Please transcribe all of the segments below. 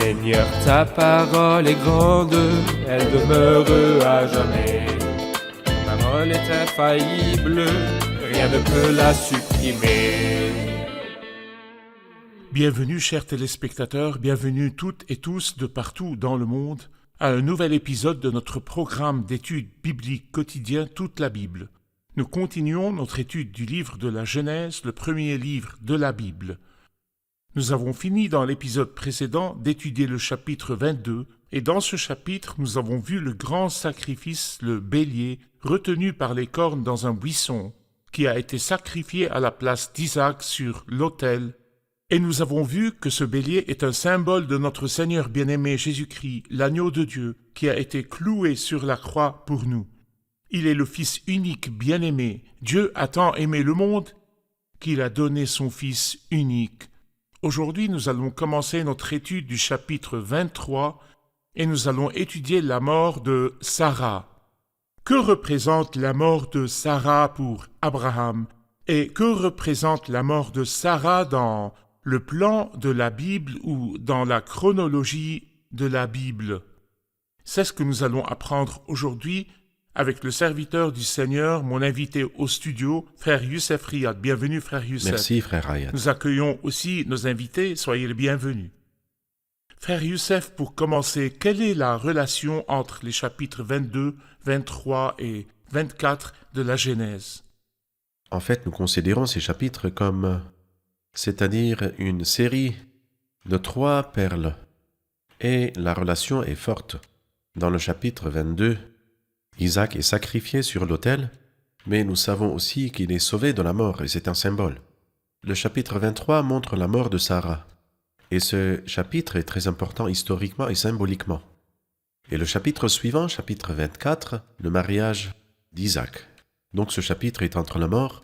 Seigneur, ta parole est grande, elle demeure à jamais. Ta parole est infaillible, rien ne peut la supprimer. Bienvenue chers téléspectateurs, bienvenue toutes et tous de partout dans le monde à un nouvel épisode de notre programme d'études bibliques quotidien Toute la Bible. Nous continuons notre étude du livre de la Genèse, le premier livre de la Bible. Nous avons fini dans l'épisode précédent d'étudier le chapitre 22 et dans ce chapitre nous avons vu le grand sacrifice, le bélier, retenu par les cornes dans un buisson, qui a été sacrifié à la place d'Isaac sur l'autel. Et nous avons vu que ce bélier est un symbole de notre Seigneur bien-aimé Jésus-Christ, l'agneau de Dieu, qui a été cloué sur la croix pour nous. Il est le Fils unique bien-aimé. Dieu a tant aimé le monde qu'il a donné son Fils unique. Aujourd'hui, nous allons commencer notre étude du chapitre 23 et nous allons étudier la mort de Sarah. Que représente la mort de Sarah pour Abraham et que représente la mort de Sarah dans le plan de la Bible ou dans la chronologie de la Bible? C'est ce que nous allons apprendre aujourd'hui avec le serviteur du Seigneur, mon invité au studio, frère Youssef Riyad. Bienvenue, frère Youssef. Merci, frère Riyad. Nous accueillons aussi nos invités, soyez les bienvenus. Frère Youssef, pour commencer, quelle est la relation entre les chapitres 22, 23 et 24 de la Genèse? En fait, nous considérons ces chapitres comme, c'est-à-dire une série de 3 perles. Et la relation est forte. Dans le chapitre 22, Isaac est sacrifié sur l'autel, mais nous savons aussi qu'il est sauvé de la mort, et c'est un symbole. Le chapitre 23 montre la mort de Sarah, et ce chapitre est très important historiquement et symboliquement. Et le chapitre suivant, chapitre 24, le mariage d'Isaac. Donc ce chapitre est entre la mort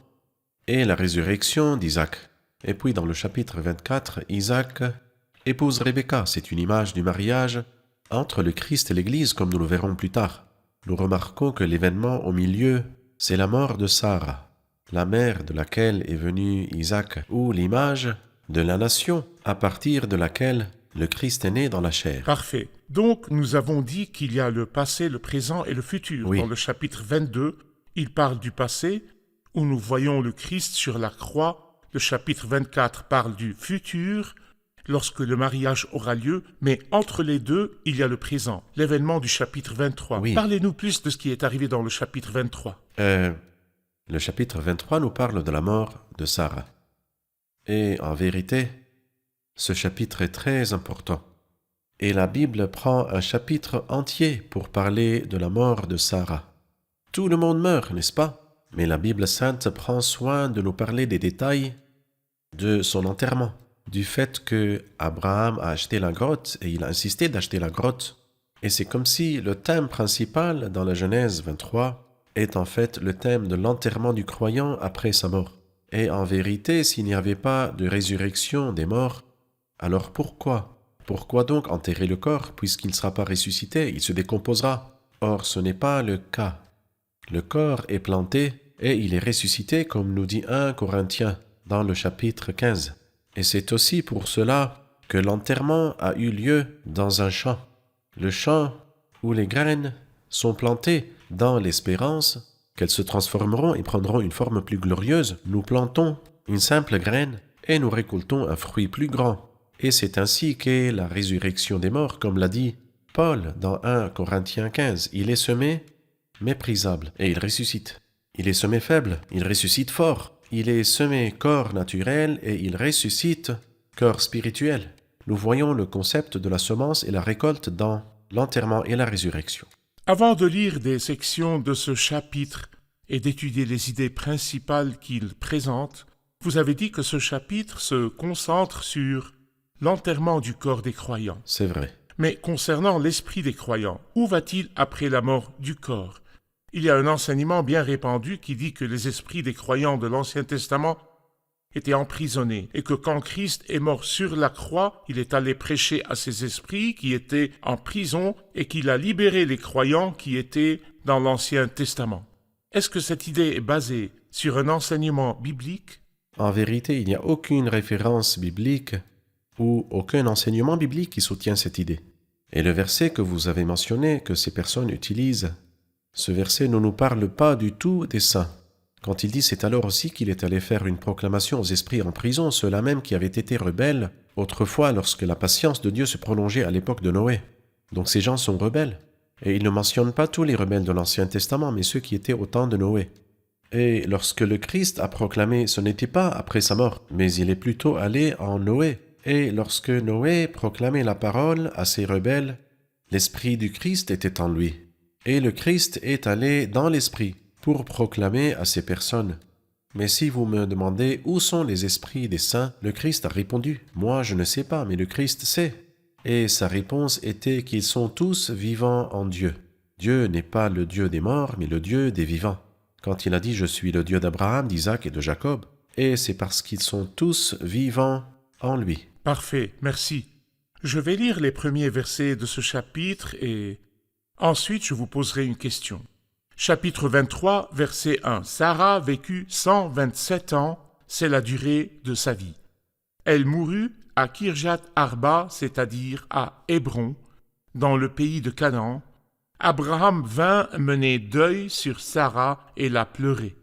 et la résurrection d'Isaac. Et puis dans le chapitre 24, Isaac épouse Rebecca, c'est une image du mariage entre le Christ et l'Église, comme nous le verrons plus tard. Nous remarquons que l'événement au milieu, c'est la mort de Sarah, la mère de laquelle est venu Isaac, ou l'image de la nation à partir de laquelle le Christ est né dans la chair. Parfait. Donc, nous avons dit qu'il y a le passé, le présent et le futur. Oui. Dans le chapitre 22, il parle du passé, où nous voyons le Christ sur la croix. Le chapitre 24 parle du futur, lorsque le mariage aura lieu, mais entre les deux, il y a le présent, l'événement du chapitre 23. Oui. Parlez-nous plus de ce qui est arrivé dans le chapitre 23. Le chapitre 23 nous parle de la mort de Sarah. Et en vérité, ce chapitre est très important. Et la Bible prend un chapitre entier pour parler de la mort de Sarah. Tout le monde meurt, n'est-ce pas? Mais la Bible sainte prend soin de nous parler des détails de son enterrement, du fait que Abraham a acheté la grotte et il a insisté d'acheter la grotte. Et c'est comme si le thème principal dans la Genèse 23 est en fait le thème de l'enterrement du croyant après sa mort. Et en vérité, s'il n'y avait pas de résurrection des morts, alors pourquoi? Pourquoi donc enterrer le corps puisqu'il ne sera pas ressuscité, il se décomposera? Or, ce n'est pas le cas. Le corps est planté et il est ressuscité comme nous dit 1 Corinthiens dans le chapitre 15. Et c'est aussi pour cela que l'enterrement a eu lieu dans un champ. Le champ où les graines sont plantées dans l'espérance qu'elles se transformeront et prendront une forme plus glorieuse. Nous plantons une simple graine et nous récoltons un fruit plus grand. Et c'est ainsi qu'est la résurrection des morts, comme l'a dit Paul dans 1 Corinthiens 15. Il est semé méprisable et il ressuscite. Il est semé faible, il ressuscite fort. Il est semé corps naturel et il ressuscite corps spirituel. Nous voyons le concept de la semence et la récolte dans l'enterrement et la résurrection. Avant de lire des sections de ce chapitre et d'étudier les idées principales qu'il présente, vous avez dit que ce chapitre se concentre sur l'enterrement du corps des croyants. C'est vrai. Mais concernant l'esprit des croyants, où va-t-il après la mort du corps? Il y a un enseignement bien répandu qui dit que les esprits des croyants de l'Ancien Testament étaient emprisonnés et que quand Christ est mort sur la croix, il est allé prêcher à ces esprits qui étaient en prison et qu'il a libéré les croyants qui étaient dans l'Ancien Testament. Est-ce que cette idée est basée sur un enseignement biblique? En vérité, il n'y a aucune référence biblique ou aucun enseignement biblique qui soutient cette idée. Et le verset que vous avez mentionné, que ces personnes utilisent, ce verset ne nous parle pas du tout des saints. Quand il dit, c'est alors aussi qu'il est allé faire une proclamation aux esprits en prison, ceux-là même qui avaient été rebelles autrefois lorsque la patience de Dieu se prolongeait à l'époque de Noé. Donc ces gens sont rebelles. Et il ne mentionne pas tous les rebelles de l'Ancien Testament, mais ceux qui étaient au temps de Noé. Et lorsque le Christ a proclamé, ce n'était pas après sa mort, mais il est plutôt allé en Noé. Et lorsque Noé proclamait la parole à ces rebelles, l'Esprit du Christ était en lui. Et le Christ est allé dans l'Esprit pour proclamer à ces personnes. Mais si vous me demandez où sont les esprits des saints, le Christ a répondu, « Moi je ne sais pas, mais le Christ sait. » Et sa réponse était qu'ils sont tous vivants en Dieu. Dieu n'est pas le Dieu des morts, mais le Dieu des vivants. Quand il a dit « Je suis le Dieu d'Abraham, d'Isaac et de Jacob », et c'est parce qu'ils sont tous vivants en lui. Parfait, merci. Je vais lire les premiers versets de ce chapitre et ensuite je vous poserai une question. Chapitre 23, verset 1. Sarah vécut 127 ans, c'est la durée de sa vie. Elle mourut à Kirjat Arba, c'est-à-dire à Hébron, dans le pays de Canaan. Abraham vint mener deuil sur Sarah et la pleurer.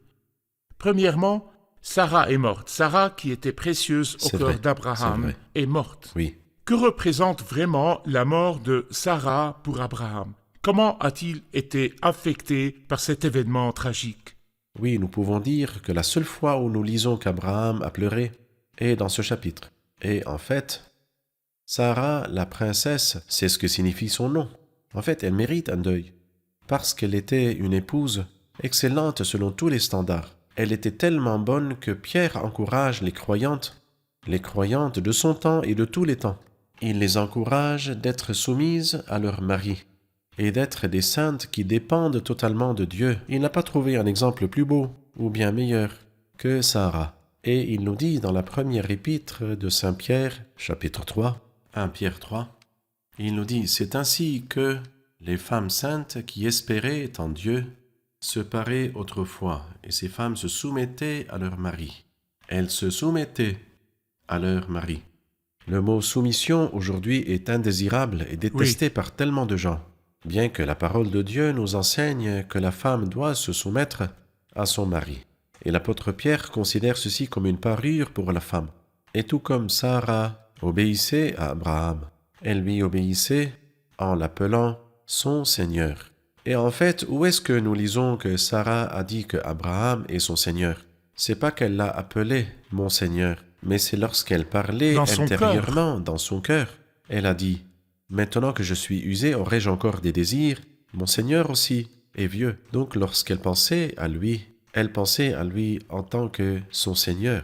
Premièrement, Sarah est morte. Sarah, qui était précieuse au cœur d'Abraham, est morte. Oui. Que représente vraiment la mort de Sarah pour Abraham? Comment a-t-il été affecté par cet événement tragique? Oui, nous pouvons dire que la seule fois où nous lisons qu'Abraham a pleuré est dans ce chapitre. Et en fait, Sarah, la princesse, c'est ce que signifie son nom. En fait, elle mérite un deuil, parce qu'elle était une épouse excellente selon tous les standards. Elle était tellement bonne que Pierre encourage les croyantes de son temps et de tous les temps. Il les encourage d'être soumises à leur mari et d'être des saintes qui dépendent totalement de Dieu. Il n'a pas trouvé un exemple plus beau ou bien meilleur que Sarah. Et il nous dit dans la première épître de Saint Pierre, chapitre 3, 1 Pierre 3, il nous dit « C'est ainsi que les femmes saintes qui espéraient en Dieu se paraient autrefois, et ces femmes se soumettaient à leur mari. Elles se soumettaient à leur mari. » Le mot « soumission » aujourd'hui est indésirable et détesté par tellement de gens, bien que la parole de Dieu nous enseigne que la femme doit se soumettre à son mari. Et l'apôtre Pierre considère ceci comme une parure pour la femme. Et tout comme Sarah obéissait à Abraham, elle lui obéissait en l'appelant son Seigneur. Et en fait, où est-ce que nous lisons que Sarah a dit que Abraham est son Seigneur? C'est pas qu'elle l'a appelé mon Seigneur, mais c'est lorsqu'elle parlait intérieurement, dans son cœur. Elle a dit, « Maintenant que je suis usée, aurais-je encore des désirs? Mon Seigneur aussi est vieux. » Donc lorsqu'elle pensait à lui, elle pensait à lui en tant que son Seigneur.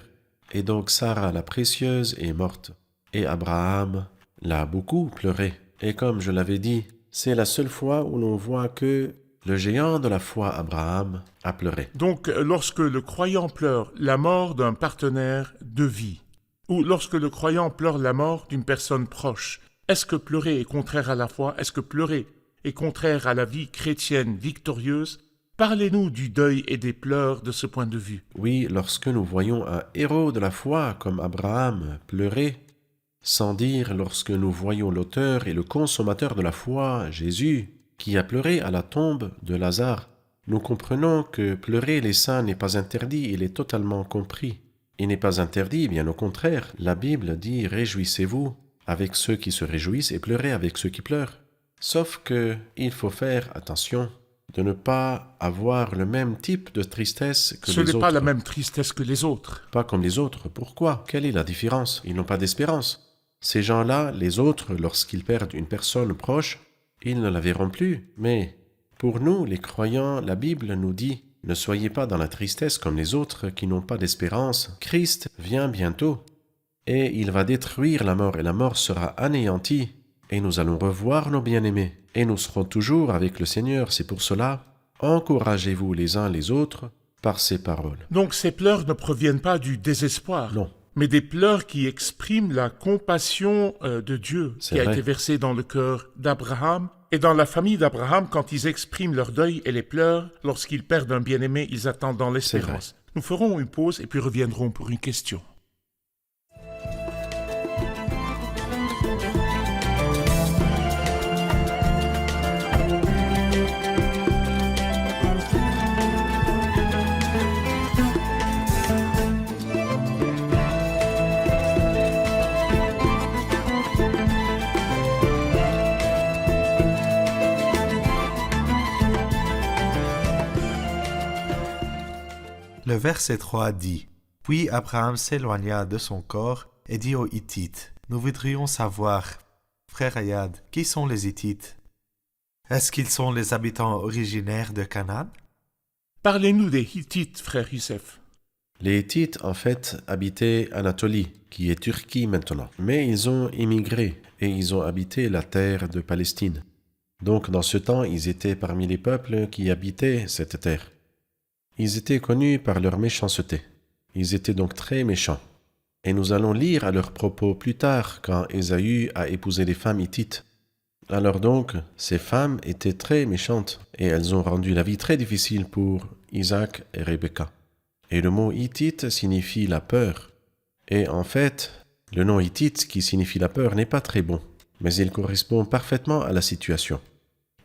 Et donc Sarah la précieuse est morte. Et Abraham l'a beaucoup pleuré. Et comme je l'avais dit, c'est la seule fois où l'on voit que le géant de la foi, Abraham, a pleuré. Donc, lorsque le croyant pleure la mort d'un partenaire de vie, ou lorsque le croyant pleure la mort d'une personne proche, est-ce que pleurer est contraire à la foi? Est-ce que pleurer est contraire à la vie chrétienne victorieuse? Parlez-nous du deuil et des pleurs de ce point de vue. Oui, lorsque nous voyons un héros de la foi comme Abraham pleurer, sans dire lorsque nous voyons l'auteur et le consommateur de la foi, Jésus, qui a pleuré à la tombe de Lazare, nous comprenons que pleurer les saints n'est pas interdit, il est totalement compris. Il n'est pas interdit, bien au contraire. La Bible dit « Réjouissez-vous avec ceux qui se réjouissent et pleurez avec ceux qui pleurent ». Sauf que il faut faire attention de ne pas avoir le même type de tristesse que les autres. Ce n'est pas la même tristesse que les autres. Pas comme les autres. Pourquoi? Quelle est la différence? Ils n'ont pas d'espérance. Ces gens-là, les autres, lorsqu'ils perdent une personne proche, ils ne la verront plus. Mais pour nous, les croyants, la Bible nous dit « Ne soyez pas dans la tristesse comme les autres qui n'ont pas d'espérance. Christ vient bientôt et il va détruire la mort et la mort sera anéantie et nous allons revoir nos bien-aimés et nous serons toujours avec le Seigneur. C'est pour cela, encouragez-vous les uns les autres par ces paroles. » Donc ces pleurs ne proviennent pas du désespoir. Non. Mais des pleurs qui expriment la compassion de Dieu qui a été versée dans le cœur d'Abraham. Et dans la famille d'Abraham, quand ils expriment leur deuil et les pleurs, lorsqu'ils perdent un bien-aimé, ils attendent dans l'espérance. Nous ferons une pause et puis reviendrons pour une question. verset 3 dit « Puis Abraham s'éloigna de son corps et dit aux Hittites, « Nous voudrions savoir, frère Ayad, qui sont les Hittites? Est-ce qu'ils sont les habitants originaires de Canaan ?» Parlez-nous des Hittites, frère Youssef. Les Hittites, en fait, habitaient Anatolie, qui est Turquie maintenant. Mais ils ont immigré et ils ont habité la terre de Palestine. Donc, dans ce temps, ils étaient parmi les peuples qui habitaient cette terre. Ils étaient connus par leur méchanceté. Ils étaient donc très méchants. Et nous allons lire à leurs propos plus tard quand Ésaü a épousé les femmes hittites. Alors donc, ces femmes étaient très méchantes et elles ont rendu la vie très difficile pour Isaac et Rebecca. Et le mot hittite signifie la peur. Et en fait, le nom hittite qui signifie la peur n'est pas très bon, mais il correspond parfaitement à la situation.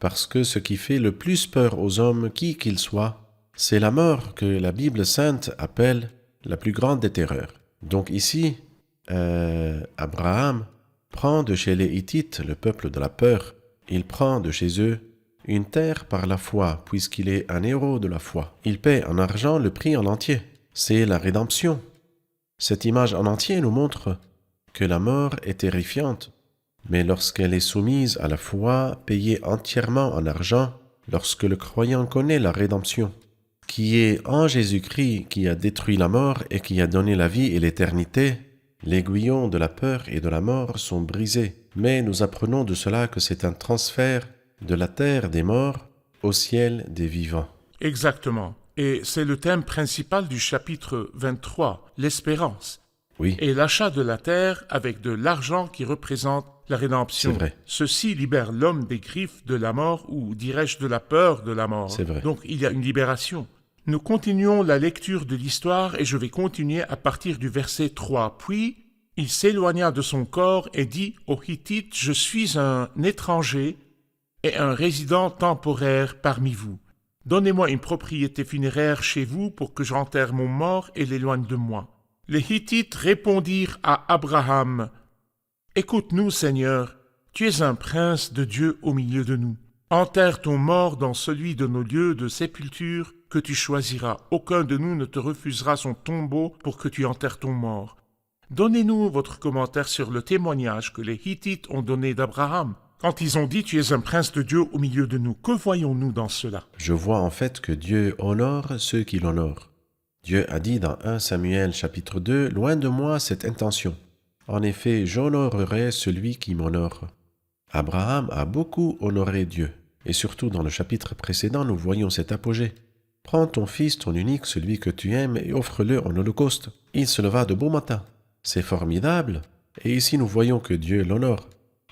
Parce que ce qui fait le plus peur aux hommes, qui qu'ils soient, c'est la mort que la Bible sainte appelle la plus grande des terreurs. Donc ici, Abraham prend de chez les Hittites, le peuple de la peur, il prend de chez eux une terre par la foi, puisqu'il est un héros de la foi. Il paie en argent le prix en entier. C'est la rédemption. Cette image en entier nous montre que la mort est terrifiante, mais lorsqu'elle est soumise à la foi, payée entièrement en argent, lorsque le croyant connaît la rédemption, qui est en Jésus-Christ, qui a détruit la mort et qui a donné la vie et l'éternité, l'aiguillon de la peur et de la mort sont brisés. Mais nous apprenons de cela que c'est un transfert de la terre des morts au ciel des vivants. Exactement. Et c'est le thème principal du chapitre 23, l'espérance. Oui, Et l'achat de la terre avec de l'argent qui représente la rédemption. c'est vrai. Ceci libère l'homme des griffes de la mort, ou dirais-je de la peur de la mort. C'est vrai. Donc il y a une libération. Nous continuons la lecture de l'histoire et je vais continuer à partir du verset 3. Puis il s'éloigna de son corps et dit aux Hittites, « Je suis un étranger et un résident temporaire parmi vous. Donnez-moi une propriété funéraire chez vous pour que j'enterre mon mort et l'éloigne de moi. » Les Hittites répondirent à Abraham, « Écoute-nous, Seigneur, tu es un prince de Dieu au milieu de nous. Enterre ton mort dans celui de nos lieux de sépulture que tu choisiras. Aucun de nous ne te refusera son tombeau pour que tu enterres ton mort. Donnez-nous votre commentaire sur le témoignage que les Hittites ont donné d'Abraham. Quand ils ont dit « Tu es un prince de Dieu au milieu de nous », que voyons-nous dans cela? Je vois en fait que Dieu honore ceux qui l'honorent. Dieu a dit dans 1 Samuel chapitre 2, « Loin de moi cette intention. En effet, j'honorerai celui qui m'honore. » Abraham a beaucoup honoré Dieu. Et surtout dans le chapitre précédent, nous voyons cet apogée. « Prends ton fils, ton unique, celui que tu aimes, et offre-le en holocauste. » Il se leva de bon matin. C'est formidable. Et ici, nous voyons que Dieu l'honore.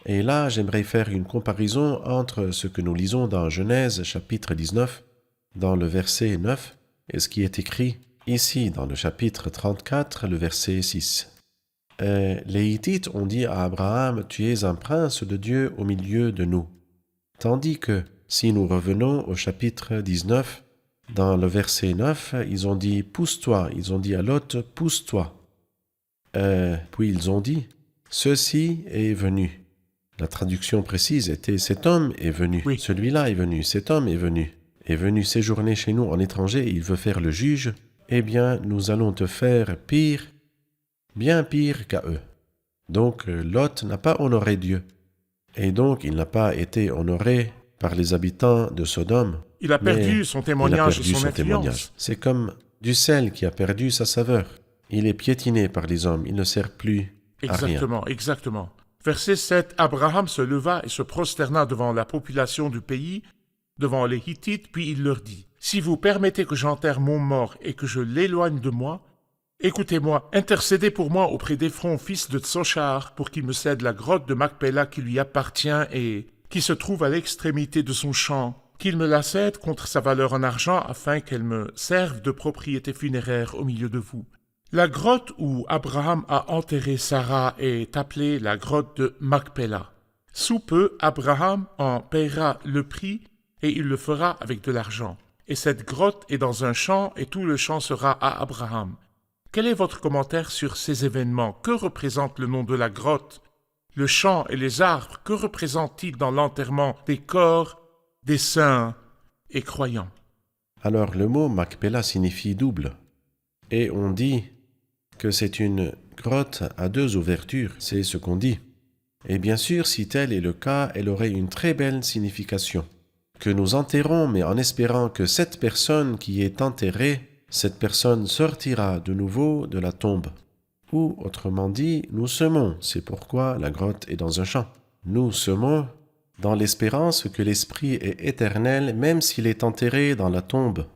Et là, j'aimerais faire une comparaison entre ce que nous lisons dans Genèse chapitre 19, dans le verset 9, et ce qui est écrit ici dans le chapitre 34, le verset 6. Les Hittites ont dit à Abraham, « Tu es un prince de Dieu au milieu de nous. » Tandis que, si nous revenons au chapitre 19, dans le verset 9, ils ont dit « Pousse-toi », ils ont dit à Lot « Pousse-toi ». Puis ils ont dit « Ceci est venu ». La traduction précise était « Cet homme est venu, Oui. celui-là est venu, cet homme est venu séjourner chez nous en étranger et il veut faire le juge. Eh bien, nous allons te faire pire, bien pire qu'à eux. » Donc, Lot n'a pas honoré Dieu. Et donc, il n'a pas été honoré par les habitants de Sodome. Il a perdu Mais son il a témoignage perdu et son son influence. témoignage. C'est comme du sel qui a perdu sa saveur. Il est piétiné par les hommes, il ne sert plus à rien. Exactement, exactement. Verset 7, Abraham se leva et se prosterna devant la population du pays, devant les Hittites, puis il leur dit, « Si vous permettez que j'enterre mon mort et que je l'éloigne de moi, écoutez-moi, intercédez pour moi auprès d'Éphron, fils de Tsochar, pour qu'il me cède la grotte de Macpéla qui lui appartient et qui se trouve à l'extrémité de son champ, qu'il me la cède contre sa valeur en argent afin qu'elle me serve de propriété funéraire au milieu de vous. » La grotte où Abraham a enterré Sarah est appelée la grotte de Macpéla. Sous peu, Abraham en paiera le prix et il le fera avec de l'argent. Et cette grotte est dans un champ et tout le champ sera à Abraham. Quel est votre commentaire sur ces événements? Que représente le nom de la grotte? Le champ et les arbres, que représentent-ils dans l'enterrement des corps des saints et croyants? Alors, le mot Macpéla signifie double. Et on dit que c'est une grotte à 2 ouvertures, c'est ce qu'on dit. Et bien sûr, si tel est le cas, elle aurait une très belle signification. Que nous enterrons, mais en espérant que cette personne qui est enterrée, cette personne sortira de nouveau de la tombe. Ou, autrement dit, nous semons, c'est pourquoi la grotte est dans un champ. Nous semons dans l'espérance que l'esprit est éternel, même s'il est enterré dans la tombe.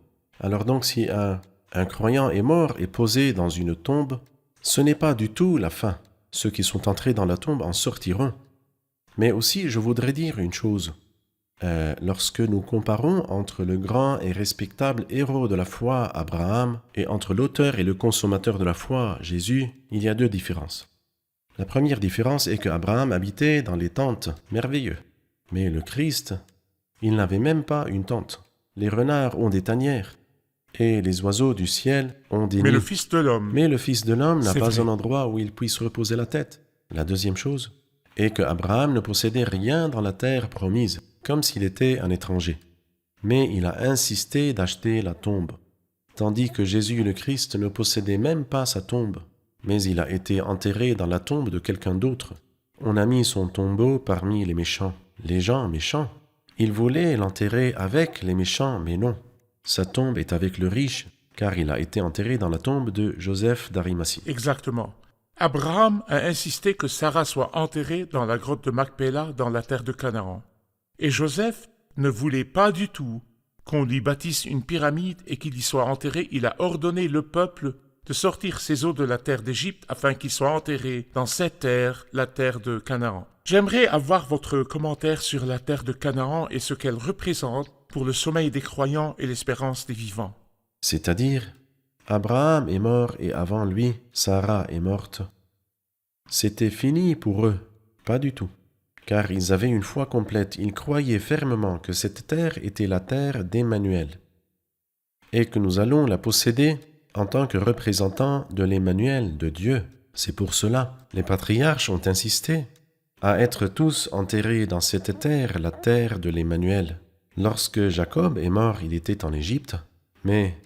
Alors donc, si un croyant est mort et posé dans une tombe, ce n'est pas du tout la fin. Ceux qui sont entrés dans la tombe en sortiront. Mais aussi, je voudrais dire une chose. Lorsque nous comparons entre le grand et respectable héros de la foi, Abraham, et entre l'auteur et le consommateur de la foi, Jésus, il y a 2 différences. La première différence est qu'Abraham habitait dans les tentes, merveilleux. Mais le Christ, il n'avait même pas une tente. Les renards ont des tanières, et les oiseaux du ciel ont des nids. Mais le Fils de l'homme, Mais le Fils de l'homme n'a C'est pas vrai. un endroit où il puisse reposer la tête. La deuxième chose est que Abraham ne possédait rien dans la terre promise, comme s'il était un étranger. Mais il a insisté d'acheter la tombe, tandis que Jésus le Christ ne possédait même pas sa tombe, mais il a été enterré dans la tombe de quelqu'un d'autre. On a mis son tombeau parmi les méchants, les gens méchants. Il voulait l'enterrer avec les méchants, mais non. Sa tombe est avec le riche, car il a été enterré dans la tombe de Joseph d'Arimathie. exactement. Abraham a insisté que Sarah soit enterrée dans la grotte de Macpéla dans la terre de Canaan. Et Joseph ne voulait pas du tout qu'on lui bâtisse une pyramide et qu'il y soit enterré. Il a ordonné le peuple de sortir ses os de la terre d'Égypte afin qu'il soit enterré dans cette terre, la terre de Canaan. J'aimerais avoir votre commentaire sur la terre de Canaan et ce qu'elle représente pour le sommeil des croyants et l'espérance des vivants. C'est-à-dire, Abraham est mort et avant lui, Sarah est morte. C'était fini pour eux, pas du tout, car ils avaient une foi complète, ils croyaient fermement que cette terre était la terre d'Emmanuel, et que nous allons la posséder en tant que représentants de l'Emmanuel, de Dieu. C'est pour cela, les patriarches ont insisté à être tous enterrés dans cette terre, la terre de l'Emmanuel. Lorsque Jacob est mort, il était en Égypte, mais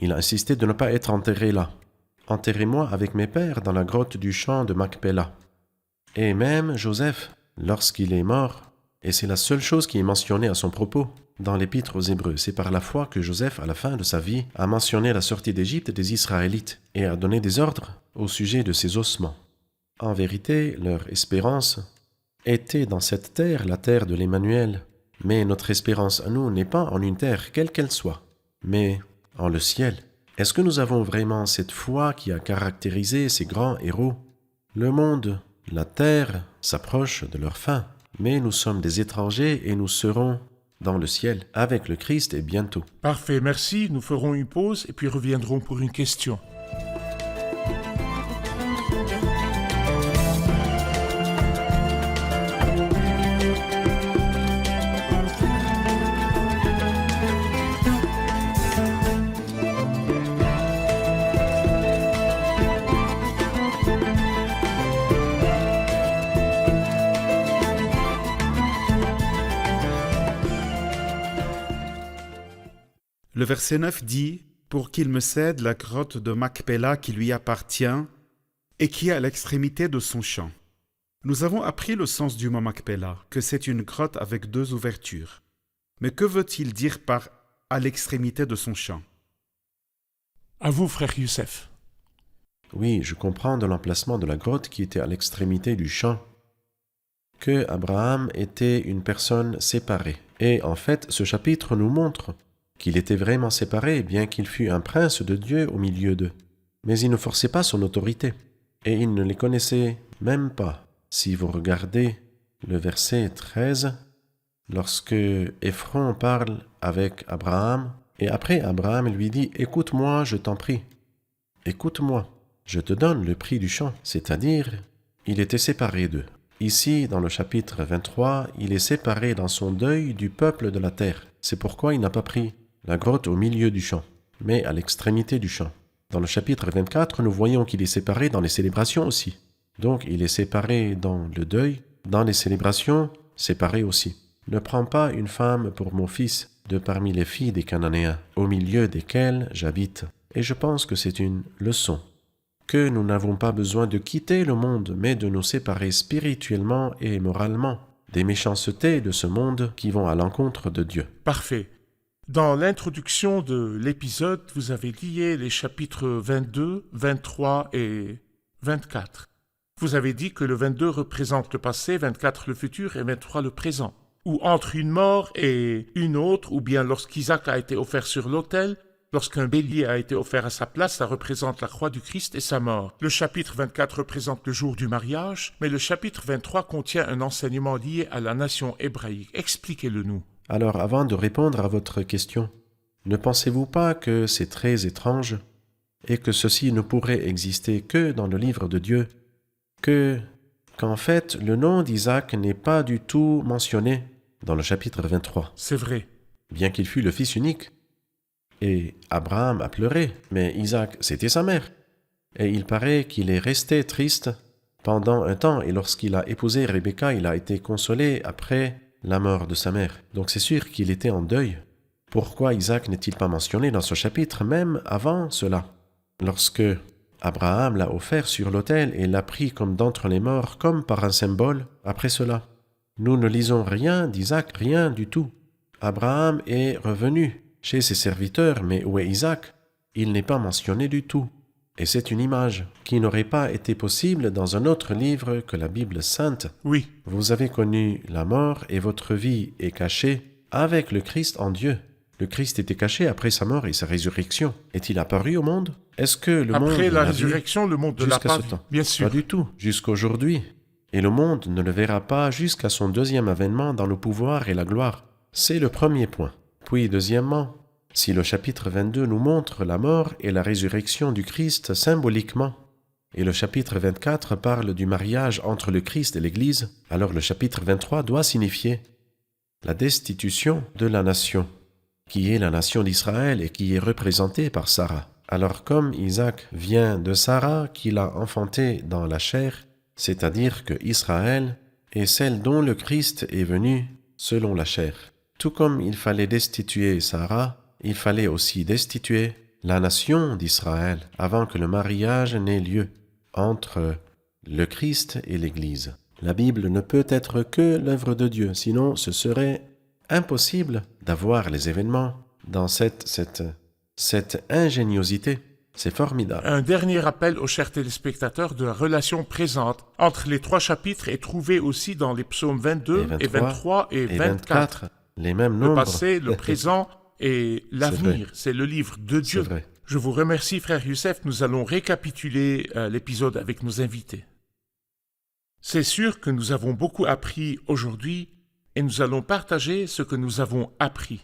il a insisté de ne pas être enterré là. Enterrez-moi avec mes pères dans la grotte du champ de Macpéla. Et même Joseph, lorsqu'il est mort, et c'est la seule chose qui est mentionnée à son propos dans l'Épître aux Hébreux, c'est par la foi que Joseph, à la fin de sa vie, a mentionné la sortie d'Égypte des Israélites et a donné des ordres au sujet de ses ossements. En vérité, leur espérance était dans cette terre, la terre de l'Emmanuel. Mais notre espérance à nous n'est pas en une terre, quelle qu'elle soit, mais en le ciel. Est-ce que nous avons vraiment cette foi qui a caractérisé ces grands héros? Le monde, la terre, s'approche de leur fin, mais nous sommes des étrangers et nous serons dans le ciel avec le Christ et bientôt. Parfait, merci. Nous ferons une pause et puis reviendrons pour une question. Le verset 9 dit « Pour qu'il me cède la grotte de Macpéla qui lui appartient et qui est à l'extrémité de son champ. » Nous avons appris le sens du mot Macpéla, que c'est une grotte avec 2 ouvertures. Mais que veut-il dire par « à l'extrémité de son champ » ? À vous, frère Youssef. Oui, je comprends de l'emplacement de la grotte qui était à l'extrémité du champ que Abraham était une personne séparée. Et en fait, ce chapitre nous montre qu'il était vraiment séparé, bien qu'il fût un prince de Dieu au milieu d'eux. Mais il ne forçait pas son autorité, et il ne les connaissait même pas. Si vous regardez le verset 13, lorsque Éphron parle avec Abraham, et après Abraham lui dit « Écoute-moi, je t'en prie. Écoute-moi, je te donne le prix du champ. » C'est-à-dire, il était séparé d'eux. Ici, dans le chapitre 23, il est séparé dans son deuil du peuple de la terre. C'est pourquoi il n'a pas pris la grotte au milieu du champ, mais à l'extrémité du champ. Dans le chapitre 24, nous voyons qu'il est séparé dans les célébrations aussi. Donc, il est séparé dans le deuil, dans les célébrations, séparé aussi. Ne prends pas une femme pour mon fils de parmi les filles des Cananéens, au milieu desquelles j'habite. Et je pense que c'est une leçon, que nous n'avons pas besoin de quitter le monde, mais de nous séparer spirituellement et moralement des méchancetés de ce monde qui vont à l'encontre de Dieu. Parfait. Dans l'introduction de l'épisode, vous avez lié les chapitres 22, 23 et 24. Vous avez dit que le 22 représente le passé, 24 le futur et 23 le présent. Ou entre une mort et une autre, ou bien lorsqu'Isaac a été offert sur l'autel, lorsqu'un bélier a été offert à sa place, ça représente la croix du Christ et sa mort. Le chapitre 24 représente le jour du mariage, mais le chapitre 23 contient un enseignement lié à la nation hébraïque. Expliquez-le nous. Alors, avant de répondre à votre question, ne pensez-vous pas que c'est très étrange et que ceci ne pourrait exister que dans le livre de Dieu, qu'en fait, le nom d'Isaac n'est pas du tout mentionné dans le chapitre 23. C'est vrai. Bien qu'il fût le fils unique. Et Abraham a pleuré, mais Isaac, c'était sa mère. Et il paraît qu'il est resté triste pendant un temps, et lorsqu'il a épousé Rebecca, il a été consolé après la mort de sa mère. Donc c'est sûr qu'il était en deuil. Pourquoi Isaac n'est-il pas mentionné dans ce chapitre, même avant cela? Lorsque Abraham l'a offert sur l'autel et l'a pris comme d'entre les morts, comme par un symbole, après cela, nous ne lisons rien d'Isaac, rien du tout. Abraham est revenu chez ses serviteurs, mais où est Isaac? Il n'est pas mentionné du tout. Et c'est une image qui n'aurait pas été possible dans un autre livre que la Bible sainte. Oui. Vous avez connu la mort et votre vie est cachée avec le Christ en Dieu. Le Christ était caché après sa mort et sa résurrection. Est-il apparu au monde? Est-ce que le monde Après la l'a vu résurrection, le monde ne l'a jusqu'à pas ce vu. temps? Bien sûr. Pas du tout, jusqu'aujourd'hui. Et le monde ne le verra pas jusqu'à son deuxième avènement dans le pouvoir et la gloire. C'est le premier point. Puis deuxièmement, si le chapitre 22 nous montre la mort et la résurrection du Christ symboliquement, et le chapitre 24 parle du mariage entre le Christ et l'Église, alors le chapitre 23 doit signifier la destitution de la nation, qui est la nation d'Israël et qui est représentée par Sarah. Alors comme Isaac vient de Sarah qui l'a enfanté dans la chair, c'est-à-dire que Israël est celle dont le Christ est venu selon la chair. Tout comme il fallait destituer Sarah, il fallait aussi destituer la nation d'Israël avant que le mariage n'ait lieu entre le Christ et l'Église. La Bible ne peut être que l'œuvre de Dieu, sinon ce serait impossible d'avoir les événements dans cette ingéniosité. C'est formidable. Un dernier rappel aux chers téléspectateurs de la relation présente entre les trois chapitres est trouvé aussi dans les psaumes 22 et 23 et 24. Les mêmes Le nombres. passé, le présent et l'avenir. vrai. C'est le livre de Dieu. C'est vrai. Je vous remercie, frère Youssef. Nous allons récapituler l'épisode avec nos invités. C'est sûr que nous avons beaucoup appris aujourd'hui et nous allons partager ce que nous avons appris.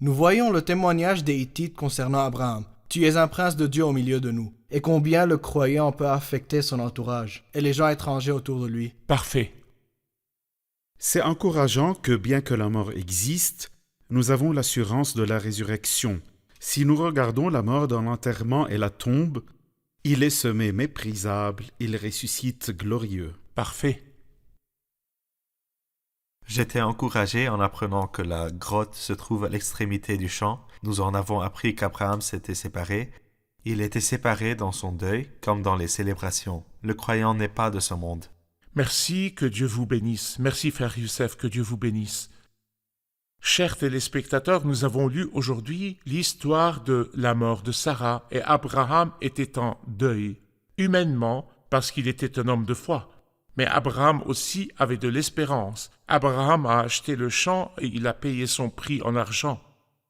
Nous voyons le témoignage des Hittites concernant Abraham. Tu es un prince de Dieu au milieu de nous. Et combien le croyant peut affecter son entourage et les gens étrangers autour de lui. Parfait. C'est encourageant que bien que la mort existe, nous avons l'assurance de la résurrection. Si nous regardons la mort dans l'enterrement et la tombe, il est semé méprisable, il ressuscite glorieux. Parfait. J'étais encouragé en apprenant que la grotte se trouve à l'extrémité du champ. Nous en avons appris qu'Abraham s'était séparé. Il était séparé dans son deuil, comme dans les célébrations. Le croyant n'est pas de ce monde. Merci, que Dieu vous bénisse. Merci, frère Youssef, que Dieu vous bénisse. Chers téléspectateurs, nous avons lu aujourd'hui l'histoire de la mort de Sarah et Abraham était en deuil, humainement parce qu'il était un homme de foi. Mais Abraham aussi avait de l'espérance. Abraham a acheté le champ et il a payé son prix en argent.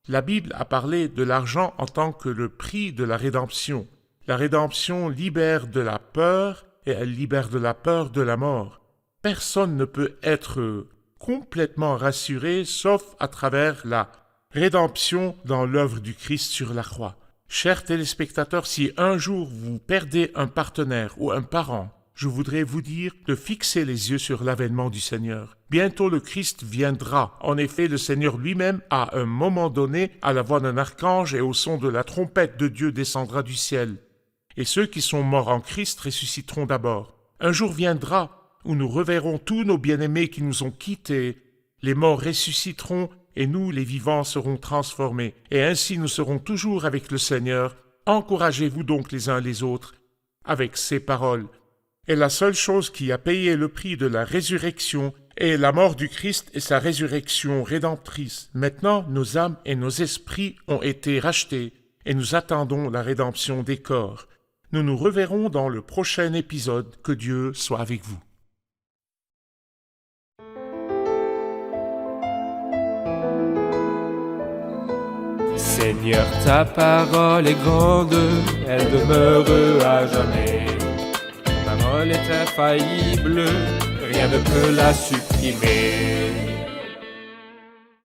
La Bible a parlé de l'argent en tant que le prix de la rédemption. La rédemption libère de la peur et elle libère de la peur de la mort. Personne ne peut être complètement rassuré sauf à travers la rédemption dans l'œuvre du Christ sur la croix. Chers téléspectateurs, si un jour vous perdez un partenaire ou un parent, je voudrais vous dire de fixer les yeux sur l'avènement du Seigneur. Bientôt le Christ viendra. En effet, le Seigneur lui-même, à un moment donné, à la voix d'un archange et au son de la trompette de Dieu descendra du ciel. Et ceux qui sont morts en Christ ressusciteront d'abord. Un jour viendra où nous reverrons tous nos bien-aimés qui nous ont quittés. Les morts ressusciteront et nous, les vivants, serons transformés, et ainsi nous serons toujours avec le Seigneur. Encouragez-vous donc les uns les autres avec ces paroles. Et la seule chose qui a payé le prix de la résurrection est la mort du Christ et sa résurrection rédemptrice. Maintenant, nos âmes et nos esprits ont été rachetés, et nous attendons la rédemption des corps. Nous nous reverrons dans le prochain épisode. Que Dieu soit avec vous. Seigneur, ta parole est grande, elle demeure à jamais. Ta parole est infaillible, rien ne peut la supprimer.